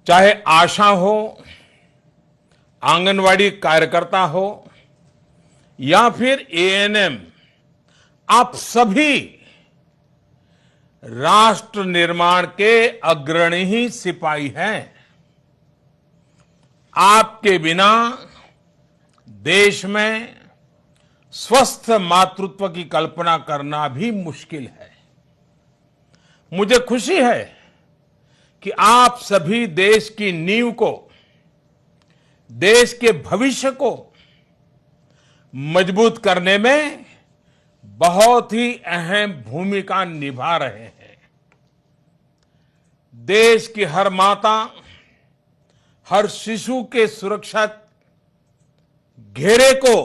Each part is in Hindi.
चाहे आशा हो, आंगनवाड़ी कार्यकर्ता हो या फिर एएनएम, आप सभी राष्ट्र निर्माण के अग्रणी ही सिपाही हैं। आपके बिना देश में स्वस्थ मातृत्व की कल्पना करना भी मुश्किल है। मुझे खुशी है कि आप सभी देश की नींव को, देश के भविष्य को मजबूत करने में बहुत ही अहम भूमिका निभा रहे हैं। देश की हर माता, हर शिशु के सुरक्षा घेरे को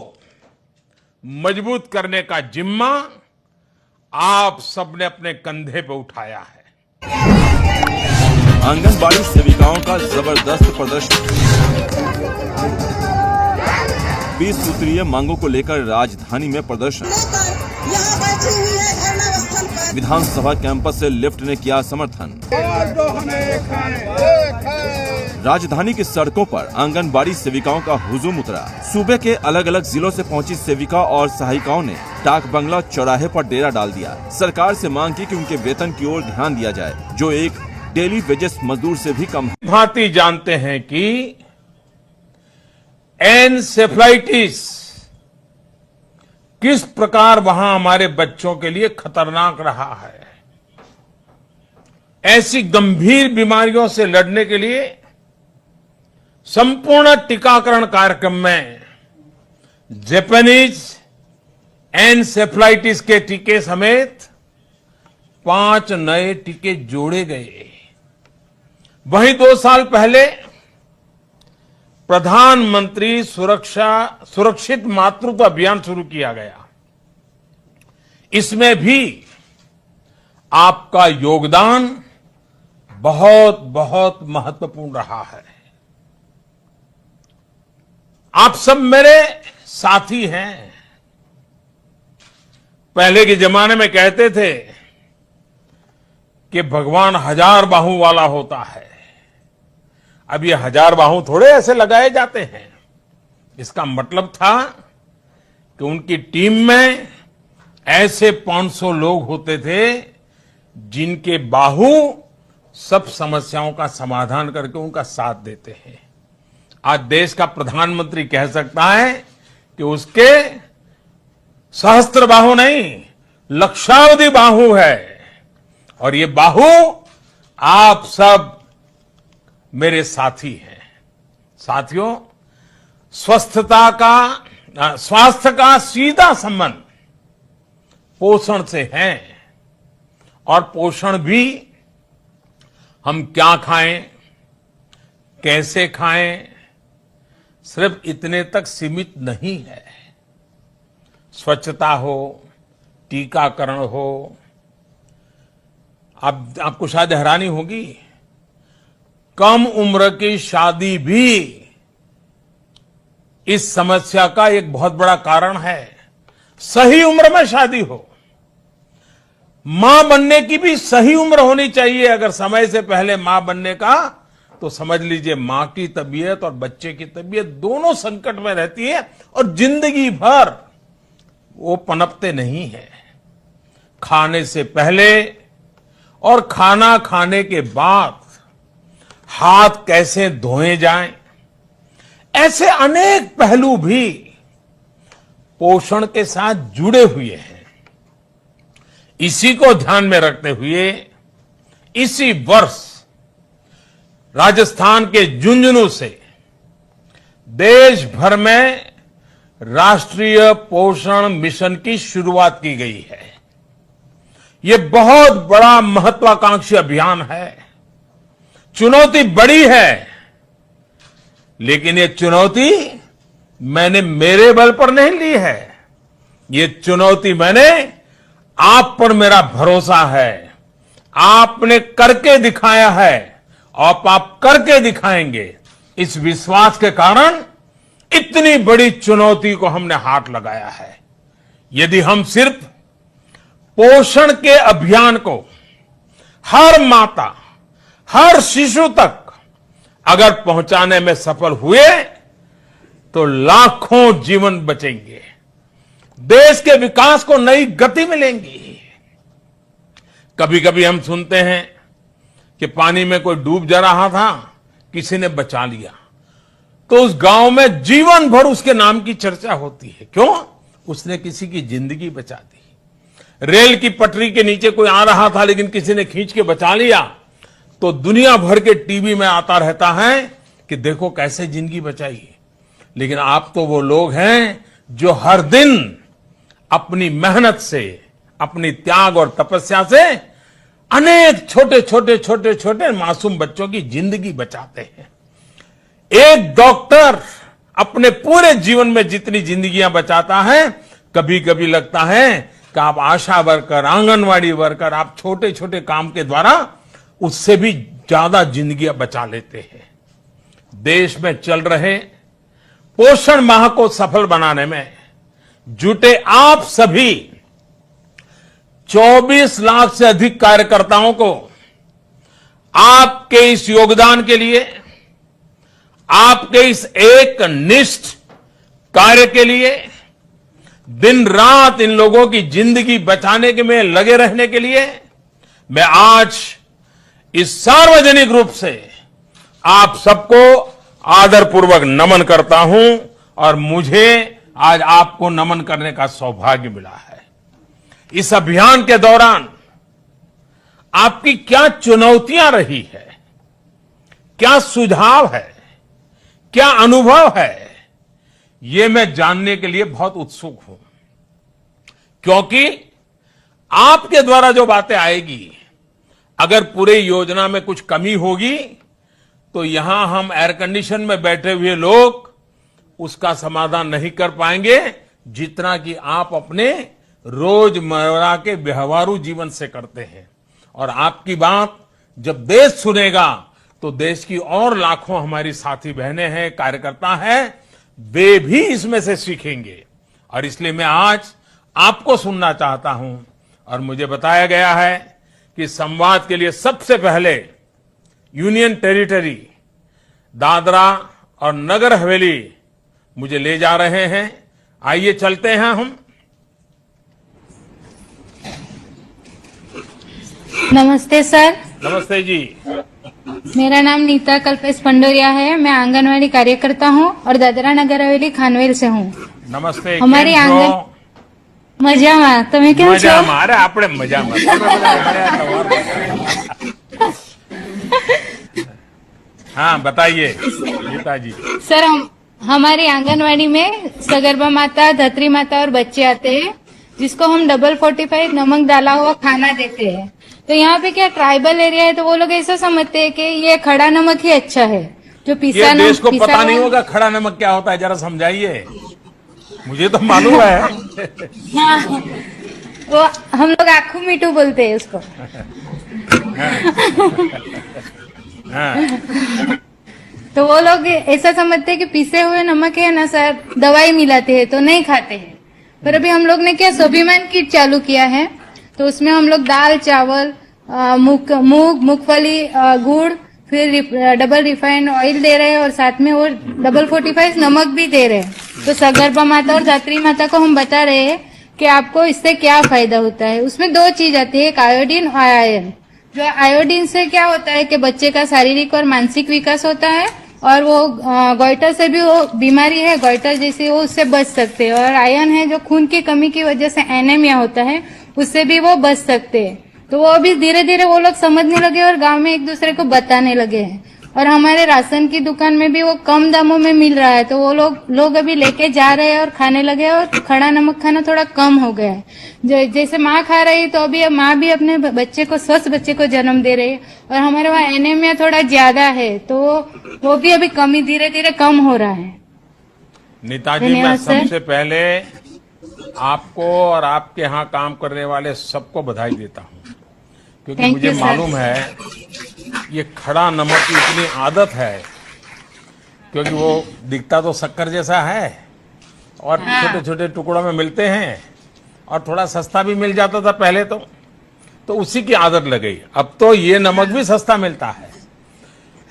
मजबूत करने का जिम्मा आप सबने अपने कंधे पर उठाया है। आंगनबाड़ी सेविकाओं का जबरदस्त प्रदर्शन। 20 सूत्रीय मांगों को लेकर राजधानी में प्रदर्शन। विधानसभा कैंपस से लिफ्ट ने किया समर्थन। राजधानी की सड़कों पर आंगनबाड़ी सेविकाओं का हुजूम उतरा। सूबे के अलग अलग जिलों से पहुंची सेविका और सहायिकाओं ने डाक बंगला चौराहे पर डेरा डाल दिया। सरकार से मांग की कि उनके वेतन की ओर ध्यान दिया जाए, जो एक डेली वेजेस मजदूर से भी कम है। भांति जानते हैं कि एनसेफेलाइटिस किस प्रकार वहां हमारे बच्चों के लिए खतरनाक रहा है। ऐसी गंभीर बीमारियों से लड़ने के लिए संपूर्ण टीकाकरण कार्यक्रम में जापानीज एनसेफेलाइटिस के टीके समेत 5 नए टीके जोड़े गए। वहीं 2 साल पहले प्रधानमंत्री सुरक्षित मातृत्व अभियान शुरू किया गया। इसमें भी आपका योगदान बहुत बहुत महत्वपूर्ण रहा है। आप सब मेरे साथी हैं। पहले के जमाने में कहते थे कि भगवान 1000 बाहु वाला होता है। अब ये 1000 बाहु थोड़े ऐसे लगाए जाते हैं। इसका मतलब था कि उनकी टीम में ऐसे 500 लोग होते थे जिनके बाहु सब समस्याओं का समाधान करके उनका साथ देते हैं। आज देश का प्रधानमंत्री कह सकता है कि उसके सहस्त्र बाहु नहीं, लक्षावधि बाहु है। और ये बाहु आप सब मेरे साथी हैं। साथियों, स्वास्थ्य का सीधा संबंध पोषण से है। और पोषण भी हम क्या खाएं, कैसे खाएं, सिर्फ इतने तक सीमित नहीं है। स्वच्छता हो, टीकाकरण हो। आपको शायद हैरानी होगी, कम उम्र की शादी भी इस समस्या का एक बहुत बड़ा कारण है। सही उम्र में शादी हो। मां बनने की भी सही उम्र होनी चाहिए। अगर समय से पहले मां बनने का, तो समझ लीजिए मां की तबीयत और बच्चे की तबीयत दोनों संकट में रहती है और जिंदगी भर वो पनपते नहीं है। खाने से पहले और खाना खाने के बाद हाथ कैसे धोए जाएं, ऐसे अनेक पहलू भी पोषण के साथ जुड़े हुए हैं। इसी को ध्यान में रखते हुए इसी वर्ष राजस्थान के झुंझुनू से देश भर में राष्ट्रीय पोषण मिशन की शुरुआत की गई है। ये बहुत बड़ा महत्वाकांक्षी अभियान है। चुनौती बड़ी है, लेकिन ये चुनौती मैंने मेरे बल पर नहीं ली है। ये चुनौती मैंने आप पर मेरा भरोसा है। आपने करके दिखाया है और आप करके दिखाएंगे। इस विश्वास के कारण इतनी बड़ी चुनौती को हमने हाथ लगाया है। यदि हम सिर्फ पोषण के अभियान को हर माता, हर शिशु तक अगर पहुंचाने में सफल हुए तो लाखों जीवन बचेंगे, देश के विकास को नई गति मिलेगी। कभी कभी हम सुनते हैं कि पानी में कोई डूब जा रहा था, किसी ने बचा लिया, तो उस गांव में जीवन भर उसके नाम की चर्चा होती है। क्यों? उसने किसी की जिंदगी बचा दी। रेल की पटरी के नीचे कोई आ रहा था, लेकिन किसी ने खींच के बचा लिया, तो दुनिया भर के टीवी में आता रहता है कि देखो कैसे जिंदगी बचाई। लेकिन आप तो वो लोग हैं जो हर दिन अपनी मेहनत से, अपनी त्याग और तपस्या से अनेक छोटे छोटे छोटे छोटे मासूम बच्चों की जिंदगी बचाते हैं। एक डॉक्टर अपने पूरे जीवन में जितनी जिंदगियां बचाता है, कभी कभी लगता है कि आप आशा वर्कर, आंगनवाड़ी वर्कर, आप छोटे छोटे काम के द्वारा उससे भी ज्यादा जिंदगियां बचा लेते हैं। देश में चल रहे पोषण माह को सफल बनाने में जुटे आप सभी 24 लाख से अधिक कार्यकर्ताओं को आपके इस योगदान के लिए, आपके इस एक निष्ठ कार्य के लिए, दिन रात इन लोगों की जिंदगी बचाने के में लगे रहने के लिए मैं आज इस सार्वजनिक रूप से आप सबको आदरपूर्वक नमन करता हूं और मुझे आज आपको नमन करने का सौभाग्य मिला है। इस अभियान के दौरान आपकी क्या चुनौतियां रही है, क्या सुझाव है, क्या अनुभव है, ये मैं जानने के लिए बहुत उत्सुक हूं। क्योंकि आपके द्वारा जो बातें आएगी, अगर पूरे योजना में कुछ कमी होगी तो यहां हम एयर कंडीशन में बैठे हुए लोग उसका समाधान नहीं कर पाएंगे, जितना कि आप अपने रोजमर्रा के व्यवहारू जीवन से करते हैं। और आपकी बात जब देश सुनेगा तो देश की और लाखों हमारी साथी बहनें हैं, कार्यकर्ता हैं, वे भी इसमें से सीखेंगे। और इसलिए मैं आज आपको सुनना चाहता हूं। और मुझे बताया गया है कि संवाद के लिए सबसे पहले यूनियन टेरिटरी दादरा और नगर हवेली मुझे ले जा रहे हैं। आइए चलते हैं हम। नमस्ते सर। नमस्ते जी। मेरा नाम नीता कल्पेश पंडोरिया है। मैं आंगनवाड़ी कार्यकर्ता हूँ और दादरा नगर हवेली खानवेल से हूँ। नमस्ते। हमारी आंगन मजामा તમે કેમ છો? મજામાં. અરે આપણે મજામાં. हाँ बताइए गीता जी। सर हमारी आंगनवाड़ी में सगर्भा माता, धत्री माता और बच्चे आते हैं, जिसको हम डबल 45 नमक डाला हुआ खाना देते हैं। तो यहाँ पे क्या ट्राइबल एरिया है, तो वो लोग ऐसा समझते हैं कि ये खड़ा नमक ही अच्छा है, जो पिसा ये नमक। देश को पता नहीं होगा खड़ा नमक क्या होता है, जरा समझाइए। मुझे तो मालूम है। हाँ, वो हम लोग आखू मीठू बोलते हैं उसको। तो वो लोग ऐसा समझते हैं कि पिसे हुए नमक है ना सर, दवाई मिलाते हैं तो नहीं खाते हैं। पर अभी हम लोग ने क्या स्वाभिमान किट चालू किया है, तो उसमें हम लोग दाल, चावल, मूंग, मूंगफली, गुड़, फिर डबल रिफाइंड ऑयल दे रहे हैं और साथ में वो डबल 45 नमक भी दे रहे हैं। तो सगर्भा माता और धात्री माता को हम बता रहे हैं कि आपको इससे क्या फायदा होता है। उसमें 2 चीज आती है, एक आयोडीन और आयरन। जो आयोडीन से क्या होता है कि बच्चे का शारीरिक और मानसिक विकास होता है, और वो गोइटर से भी वो बीमारी है गोइटर जैसी, वो उससे बच सकते हैं। और आयरन है जो खून की कमी की वजह से एनीमिया होता है, उससे भी वो बच सकते हैं। तो वो अभी धीरे धीरे वो लोग समझने लगे और गांव में एक दूसरे को बताने लगे हैं। और हमारे राशन की दुकान में भी वो कम दामों में मिल रहा है, तो वो लोग अभी लेके जा रहे हैं और खाने लगे हैं, और खड़ा नमक खाना थोड़ा कम हो गया है। जैसे माँ खा रही, तो अभी माँ भी अपने बच्चे को, स्वस्थ बच्चे को जन्म दे रही है। और हमारे वहाँ एनीमिया थोड़ा ज्यादा है, तो वो भी अभी कमी धीरे धीरे कम हो रहा है। नेताजी, मैं सबसे पहले आपको और आपके यहाँ काम करने वाले सबको बधाई देता हूँ, क्योंकि मुझे मालूम है ये खड़ा नमक की इतनी आदत है, क्योंकि वो दिखता तो शक्कर जैसा है और छोटे छोटे टुकड़ों में मिलते हैं और थोड़ा सस्ता भी मिल जाता था पहले तो उसी की आदत लग गई। अब तो ये नमक भी सस्ता मिलता है,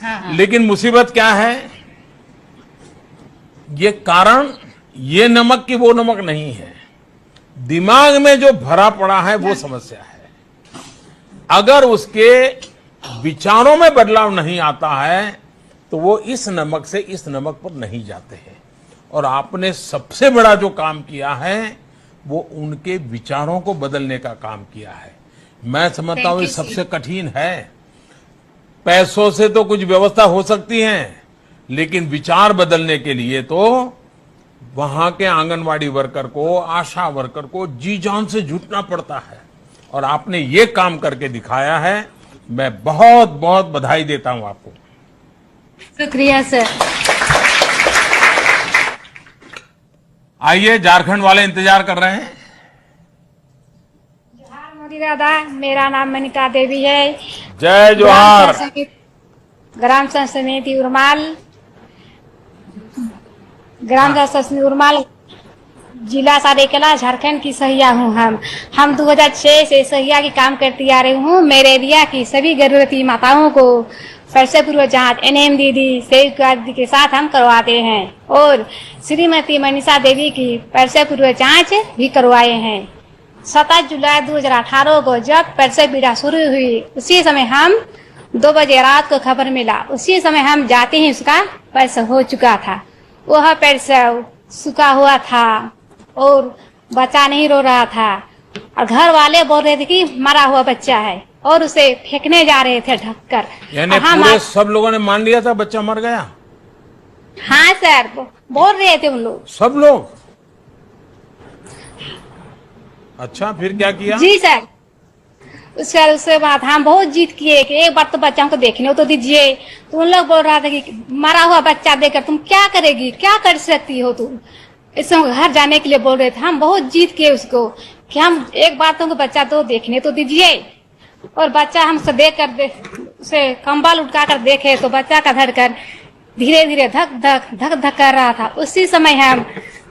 हाँ। लेकिन मुसीबत क्या है, ये कारण ये नमक की वो नमक नहीं है, दिमाग में जो भरा पड़ा है वो समस्या है। अगर उसके विचारों में बदलाव नहीं आता है तो वो इस नमक से इस नमक पर नहीं जाते हैं। और आपने सबसे बड़ा जो काम किया है वो उनके विचारों को बदलने का काम किया है। मैं समझता हूं ये सबसे कठिन है। पैसों से तो कुछ व्यवस्था हो सकती है, लेकिन विचार बदलने के लिए तो वहां के आंगनवाड़ी वर्कर को, आशा वर्कर को जी जान से जुटना पड़ता है। और आपने ये काम करके दिखाया है। मैं बहुत बहुत बधाई देता हूं आपको। शुक्रिया सर। आइए, झारखंड वाले इंतजार कर रहे हैं। जोहार मोदी दादा, मेरा नाम मनिता देवी है। जय जोहार। ग्राम पंचायत समिति उरमाल, ग्राम पंचायत समिति उरमाल, जिला सरायकेला, झारखंड की सहिया हूँ। हम 2006 से सहिया की काम करती आ रही हूँ। मेरे एरिया की सभी गर्भवती माताओं को प्रसव पूर्व जांच एनएम दीदी सेविका के साथ हम करवाते हैं और श्रीमती मनीषा देवी की प्रसव पूर्व जांच भी करवाए हैं। 27 जुलाई 2018 को जब प्रसव पीड़ा शुरू हुई, उसी समय हम 2 बजे रात को खबर मिला। उसी समय हम जाते ही उसका प्रसव हो चुका था। वह प्रसव सूखा हुआ था और बच्चा नहीं रो रहा था और घर वाले बोल रहे थे कि मरा हुआ बच्चा है और उसे फेंकने जा रहे थे ढककर। यानी पूरे सब लोगों ने मान लिया था बच्चा मर गया। हाँ सर, बोल रहे थे उन लोग। सब लोग? अच्छा, फिर क्या किया? जी सर। उसके बाद हम बहुत जीत किए कि एक बार तो बच्चा को देखने तो दीजिए। तो उन लोग बोल रहा था कि मरा हुआ बच्चा देखकर तुम क्या करेगी, क्या कर सकती हो तुम। इस समय घर जाने के लिए बोल रहे थे। हम बहुत जीत किए उसको कि हम एक बार तुमको बच्चा तो देखने तो दीजिए। और बच्चा हमसे उसे कंबल उठा कर देखे तो बच्चा का धड़कन धीरे धीरे धक धक धक धक कर रहा था। उसी समय हम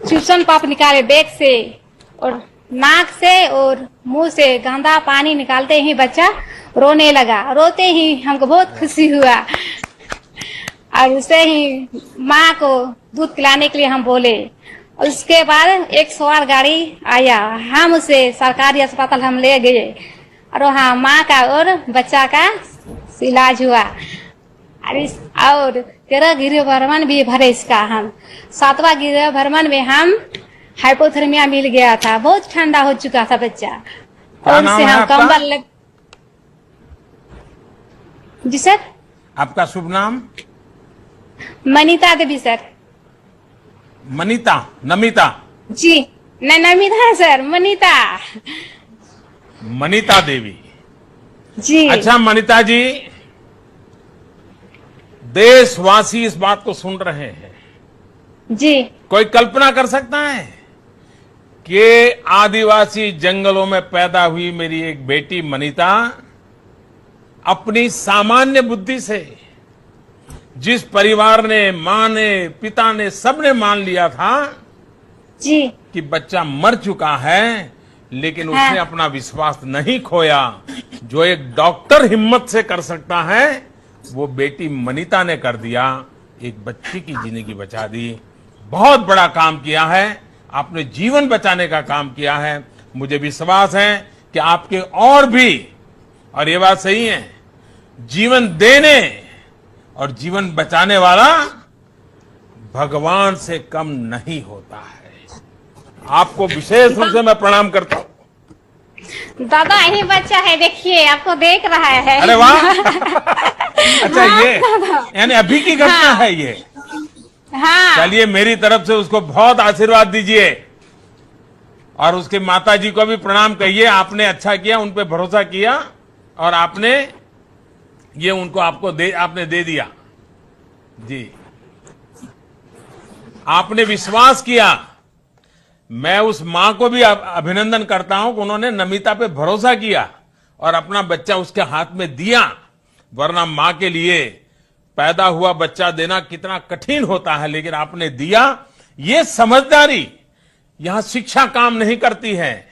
ट्यूशन पाप निकाले बैग से और नाक से और मुंह से गंदा पानी निकालते ही बच्चा रोने लगा। रोते ही हमको बहुत खुशी हुआ और उसे ही माँ को दूध पिलाने के लिए हम बोले। उसके बाद 108 गाड़ी आया, हम उसे सरकारी अस्पताल हम ले गए और वहाँ माँ का और बच्चा का इलाज हुआ। और 13 गृह भ्रमण भी भरे इसका। हम 7वां गृह भ्रमण में हम हाइपोथर्मिया मिल गया था, बहुत ठंडा हो चुका था बच्चा। और उसे हम कंबल। जी सर। आपका शुभ नाम? मनीता देवी सर। मनीता? नमिता? जी नहीं, नमिता सर, मनीता। मनीता देवी जी। अच्छा मनीता जी, देशवासी इस बात को सुन रहे हैं। जी। कोई कल्पना कर सकता है कि आदिवासी जंगलों में पैदा हुई मेरी एक बेटी मनीता अपनी सामान्य बुद्धि से, जिस परिवार ने, मां ने, पिता ने, सबने मान लिया था जी कि बच्चा मर चुका है, लेकिन उसने अपना विश्वास नहीं खोया। जो एक डॉक्टर हिम्मत से कर सकता है वो बेटी मनीता ने कर दिया। एक बच्चे की जिंदगी बचा दी। बहुत बड़ा काम किया है आपने, जीवन बचाने का काम किया है। मुझे विश्वास है कि आपके और भी, और ये बात सही है, जीवन देने और जीवन बचाने वाला भगवान से कम नहीं होता है। आपको विशेष रूप से मैं प्रणाम करता हूँ। दादा यही बच्चा है, देखिए आपको देख रहा है। अरे वाह। अच्छा, ये यानी अभी की घटना है ये? हाँ। चलिए, मेरी तरफ से उसको बहुत आशीर्वाद दीजिए और उसके माता जी को भी प्रणाम कहिए। आपने अच्छा किया, उन पे भरोसा किया और आपने ये उनको आपने दे दिया। जी, आपने विश्वास किया। मैं उस मां को भी अभिनंदन करता हूं कि उन्होंने नमिता पे भरोसा किया और अपना बच्चा उसके हाथ में दिया। वरना मां के लिए पैदा हुआ बच्चा देना कितना कठिन होता है, लेकिन आपने दिया। ये समझदारी, यहां शिक्षा काम नहीं करती है,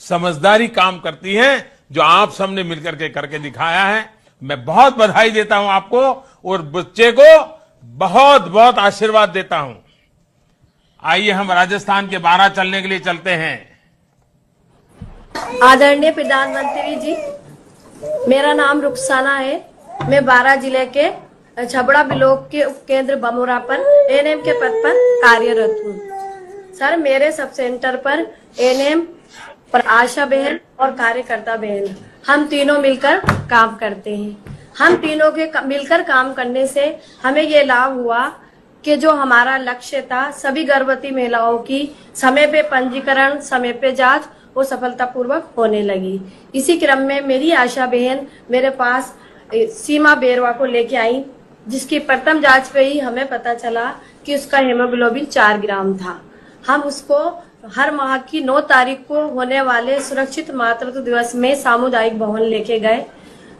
समझदारी काम करती है, जो आप सबने मिलकर के करके दिखाया है। मैं बहुत बधाई देता हूं आपको और बच्चे को बहुत बहुत आशीर्वाद देता हूं। आइए हम राजस्थान के बारां चलने के लिए चलते हैं। आदरणीय प्रधानमंत्री जी, मेरा नाम रुखसाना है। मैं बारां जिले के छबड़ा ब्लॉक के उपकेंद्र बमोरा पर एएनएम के पद पर कार्यरत हूँ। सर, मेरे सब सेंटर पर एएनएम और आशा बहन और कार्यकर्ता बहन हम तीनों मिलकर काम करते हैं। हम तीनों के मिलकर काम करने से हमें ये लाभ हुआ कि जो हमारा लक्ष्य था सभी गर्भवती महिलाओं की समय पे पंजीकरण, समय पे जांच वो सफलतापूर्वक होने लगी। इसी क्रम में मेरी आशा बहन मेरे पास सीमा बेरवा को लेके आई, जिसकी प्रथम जांच पे ही हमें पता चला कि उसका हेमोग्लोबिन 4 ग्राम था। हम उसको हर माह की 9 तारीख को होने वाले सुरक्षित मातृत्व दिवस में सामुदायिक भवन लेके गए।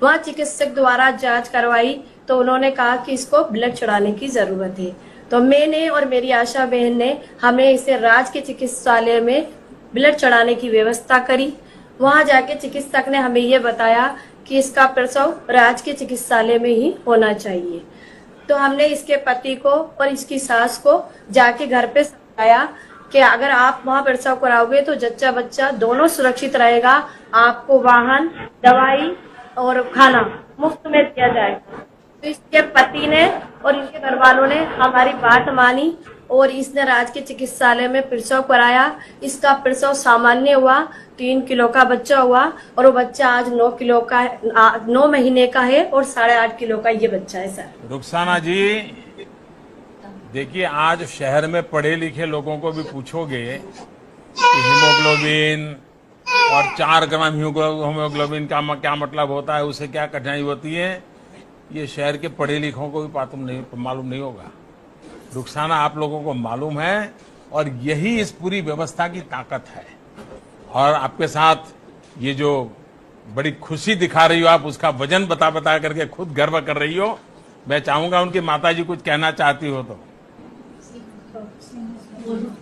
वहाँ चिकित्सक द्वारा जांच करवाई तो उन्होंने कहा कि इसको ब्लड चढ़ाने की जरूरत है। तो मैंने और मेरी आशा बहन ने हमें इसे राज के चिकित्सालय में ब्लड चढ़ाने की व्यवस्था करी। वहां जाके चिकित्सक ने हमें ये बताया कि इसका प्रसव राज के चिकित्सालय में ही होना चाहिए। तो हमने इसके पति को और इसकी सास को जाके घर पे समझाया कि अगर आप वहाँ प्रसव कराओगे तो जच्चा बच्चा दोनों सुरक्षित रहेगा। आपको वाहन, दवाई और खाना मुफ्त में दिया जाएगा। तो इसके पति ने और इनके घर वालों ने हमारी बात मानी और इसने राज के चिकित्सालय में प्रसव कराया। इसका प्रसव सामान्य हुआ, 3 किलो का बच्चा हुआ और वो बच्चा आज 9 किलो का 9 महीने का है और 8.5 किलो का ये बच्चा है। सर रुखसाना जी, देखिए आज शहर में पढ़े लिखे लोगों को भी पूछोगे कि हीमोग्लोबिन और 4 ग्राम हीमोग्लोबिन का क्या मतलब होता है, उसे क्या कठिनाई होती है, ये शहर के पढ़े लिखों को भी मालूम नहीं होगा। रुखसाना आप लोगों को मालूम है और यही इस पूरी व्यवस्था की ताकत है। और आपके साथ ये जो बड़ी खुशी दिखा रही हो आप, उसका वजन बता बता करके खुद गर्व कर रही हो। मैं चाहूंगा उनकी माताजी कुछ कहना चाहती हो तो।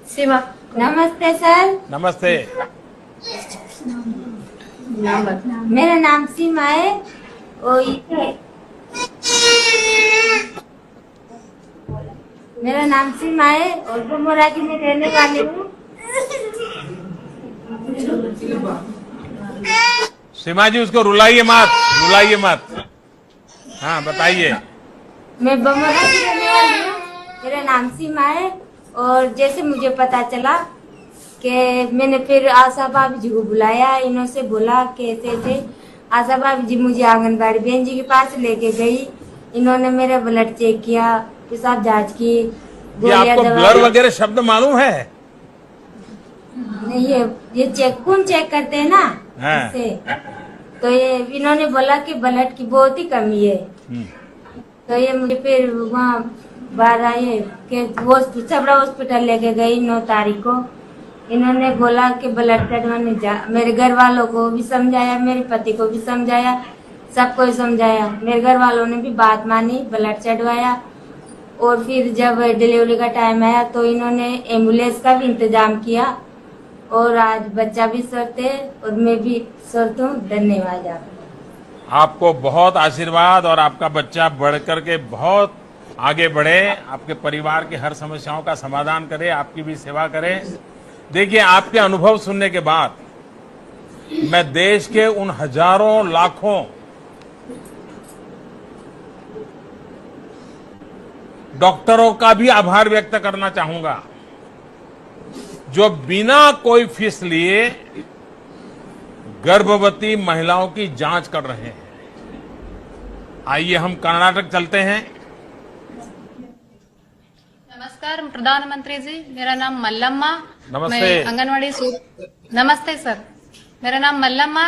सीमा, नमस्ते सर। नमस्ते। मेरा नाम सीमा है और मेरा नाम सीमा है और बमोरा की मैं रहने वाली हूँ। सीमा जी, उसको रुलाइए मत। हाँ बताइए। मैं बमोरा की रहने वाली हूँ। मेरा नाम सीमा है और जैसे मुझे पता चला कि मैंने फिर आशा भाभी जी को बुलाया। इन्हों से बोला कैसे थे। आशा भाभी जी मुझे आंगनबाड़ी बहन जी के पास लेके गई। इन्होंने मेरा ब्लड चेक किया, पेशाब जांच की। ये आपको ब्लड वगैरह शब्द मालूम है? नहीं, ये कौन चेक करते हैं ना, हाँ। इससे तो ये इन्होंने बोला कि ब्लड की बहुत ही कमी है। तो ये मुझे फिर वहाँ बाहर आए कि छबड़ा हॉस्पिटल लेके गई 9 तारीख को। इन्होंने बोला कि ब्लड चढ़वाने जा। मेरे घर वालों को भी समझाया, मेरे पति को भी समझाया, सबको ही समझाया। मेरे घर वालों ने भी बात मानी, ब्लड चढ़वाया। और फिर जब डिलीवरी का टाइम आया तो इन्होंने एम्बुलेंस का भी इंतजाम किया और आज बच्चा भी स्वस्थ है और मैं भी स्वस्थ हूँ। धन्यवाद आपको बहुत आशीर्वाद और आपका बच्चा बढ़ करके बहुत आगे बढ़े, आपके परिवार की हर समस्याओं का समाधान करे, आपकी भी सेवा करे। देखिए, आपके अनुभव सुनने के बाद मैं देश के उन हजारों लाखों डॉक्टरों का भी आभार व्यक्त करना चाहूंगा जो बिना कोई फीस लिए गर्भवती महिलाओं की जांच कर रहे हैं। आइए हम कर्नाटक चलते हैं। नमस्कार प्रधानमंत्री जी, मेरा नाम मल्लम्मा। नमस्ते। मैं आंगनवाड़ी नमस्ते सर, मेरा नाम मल्लम्मा।